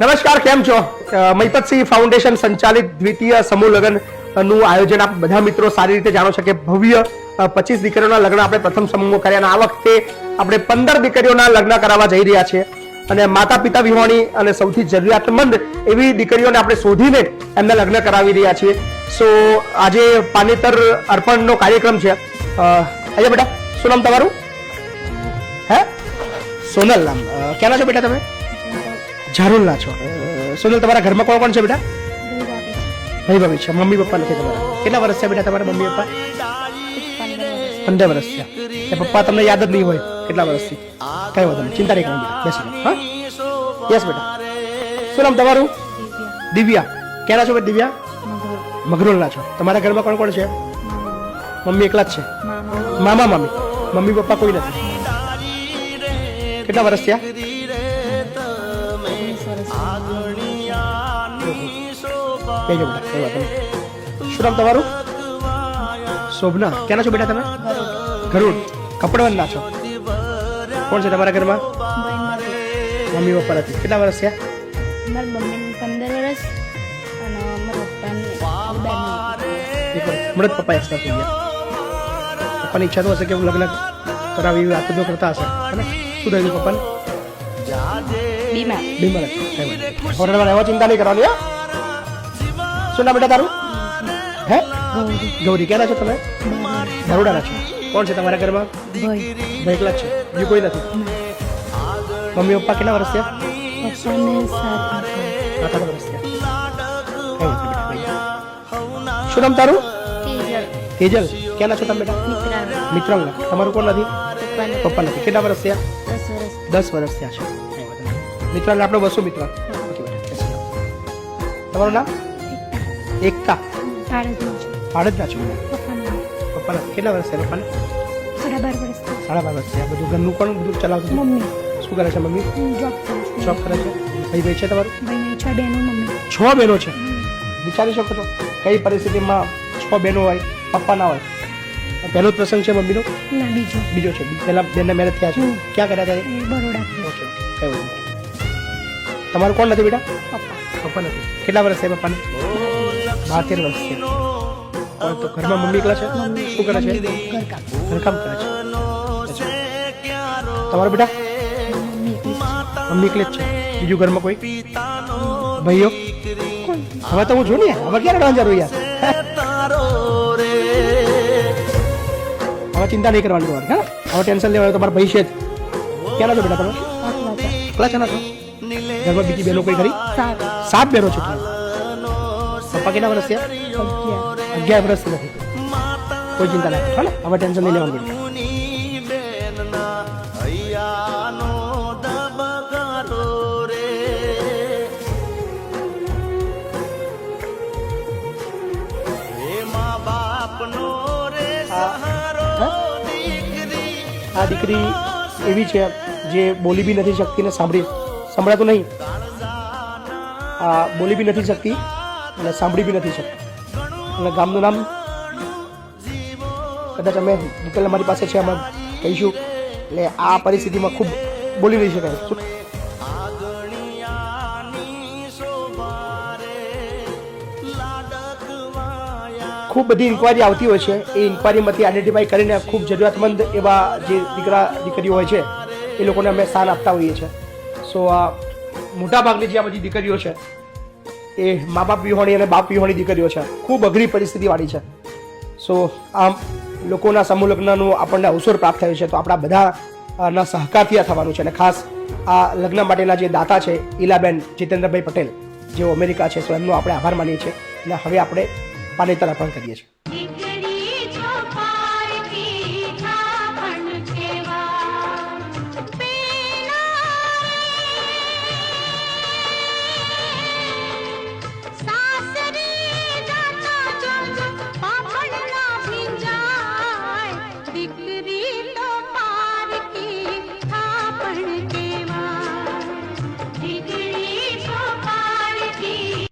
નમસ્કાર, કેમ છો? મહિપતસિંહ ફાઉન્ડેશન સંચાલિત દ્વિતીય સમૂહ લગ્ન નું આયોજન આપ બધા મિત્રો સારી રીતે જાણો છો કે ભવ્ય 25 દીકરીઓના લગ્ન આપણે પ્રથમ સમૂહમાં કર્યા અને આ વખતે આપણે 15 દીકરીઓના લગ્ન કરાવવા જઈ રહ્યા છીએ અને માતા પિતા વિહોણી અને સૌથી જરૂરિયાતમંદ એવી દીકરીઓને આપણે શોધીને એમના લગ્ન કરાવી રહ્યા છીએ. સો આજે પાનેતર અર્પણનો કાર્યક્રમ છે. અહીંયા બેટા, શું નામ તમારું? હે, સોનલ નામ. ક્યાંના છો બેટા તમે? ઝારુલના છો. સોનલ, તમારા ઘરમાં કોણ કોણ છે બેટા? ભાઈ ભાભી છે. મમ્મી પપ્પા નથી તમારા? કેટલા વર્ષ છે બેટા તમારા મમ્મી પપ્પા? 15 વર્ષ છે. પપ્પા તમને યાદ જ નહીં હોય કેટલા વર્ષથી? કઈ વાંધો નહીં, ચિંતા નહીં કરવાની, બેસી જાઓ. હા, યસ બેટા. શું નામ તમારું? દિવ્યા. ક્યાંના છો બેટા દિવ્યા? મગરોલના છો. તમારા ઘરમાં કોણ કોણ છે? મમ્મી એકલા જ છે? મામા મામી? મમ્મી પપ્પા કોઈ નથી? કેટલા વર્ષ થયા? શું નામ તમારું? શોભના. ક્યાંના છો બેટા તમે? ગરુડ. કપડવંતના છો. કોણ છે તમારા ઘરમાં? મમ્મી પપ્પા નથી. કેટલા વર્ષ થયા? મારા મમ્મીને 15 વર્ષ અને મારા પપ્પાને મૃત પપ્પા એક્સપાયર થઈ ગયા. પપ્પાની ઈચ્છા તો હશે કે હું લગ્ન કરાવી એવી વાતો કરતા હશે. શું થયું પપ્પાને? બીમાર હતી. એવો ચિંતા નહીં કરવાની. શું નામ બેટા તારું? હે, ગૌરી. ક્યાંના છો તમે? બરોડાના છો. કોણ છે તમારા ઘરમાં? ભાઈ એકલા જ છે? બીજું કોઈ નથી? મમ્મી પપ્પા કેટલા વર્ષ થયા? 7 વર્ષ થયા. શું નામ તારું? તેજલ. ક્યાંના છો તમે બેટા? મિત્રાંગના. તમારું કોણ નથી? પપ્પા નથી. કેટલા વર્ષ થયા? 10 વર્ષ થયા છે. મિત્રાંગ આપણો બસો મિત્ર. તમારું નામ? એકતા. આડદના છો. પપ્પા નથી. કેટલા વર્ષ થયા પપ્પાને? 12 વર્ષ. 12 વર્ષ થયા. બધું ઘરનું પણ બધું ચલાવતું? મમ્મી શું કરે છે મમ્મી? જોબ કરે છે. ભાઈ છે તમારું? 6 બહેનો. મમ્મી 6 બહેનો છે. વિચારી શકો છો કઈ પરિસ્થિતિમાં 6 બહેનો હોય, પપ્પા ના હોય? પહેલો જ પ્રસંગ છે મમ્મીનો? ના, બીજો છે. પહેલા બેનના મેરેજ થયા છે. ક્યાં કર્યા હતા? બરોડા. ઓકે, કઈ વાંધો નહીં. તમારું કોણ નથી બેટા? પપ્પા નથી. કેટલા વર્ષ છે પપ્પાને? 12 વર્ષ છે. તો ઘરમાં મમ્મી એકલા છે? શું કરે છે? ઘરકામ કરે છે. તમારો બેટા? મમ્મી એકલી જ છે. બીજું ઘરમાં કોઈ ભાઈઓ? હવે તો હું જોઉં ને, હવે ક્યારે રડવા જરૂર યાર. હવે ચિંતા નહીં કરવાની તમારે. હા, હવે ટેન્શન લેવાનું. તમારા ભાઈ છે જ. ક્યાં છો બેટા તમે? એકલા છે ના છો? ઘરમાં બીજી બહેનો કોઈ ખરી? 7 બહેનો છે. પપ્પા કેટલા વર્ષ થયા? 11 વર્ષથી નથી. કોઈ ચિંતા નહીં. હા ને, હવે ટેન્શન નહીં લેવાનું બેટા. આ દીકરી એવી છે જે બોલી બી નથી શકતી ને સંભળાતું નહીં. આ બોલી બી નથી શકતી અને સાંભળી બી નથી શકતી. અને ગામનું નામ કદાચ અમે ડિટેલ અમારી પાસે છે, અમે કહીશું. એટલે આ પરિસ્થિતિમાં ખૂબ બોલી નહીં શકાય. ખૂબ બધી ઇન્ક્વાયરી આવતી હોય છે. એ ઇન્ક્વાયરીમાંથી આઈડેન્ટિફાઈ કરીને ખૂબ જરૂરિયાતમંદ એવા જે દીકરીઓ હોય છે એ લોકોને અમે સ્થાન આપતા હોઈએ છીએ. સો આ મોટાભાગની જે આ બધી દીકરીઓ છે એ મા બાપ વિહોણી અને બાપ વિહોણી દીકરીઓ છે. ખૂબ અઘરી પરિસ્થિતિવાળી છે. સો આમ લોકોના સમૂહ લગ્નનું આપણને અવસર પ્રાપ્ત થયું છે. તો આપણા બધાના સહકારથી આ થવાનું છે. અને ખાસ આ લગ્ન માટેના જે દાતા છે ઈલાબેન જીતેન્દ્રભાઈ પટેલ, જેઓ અમેરિકા છે, સો એમનો આપણે આભાર માનીએ છીએ. અને હવે આપણે પાનેતર અર્પણ કરીએ છીએ.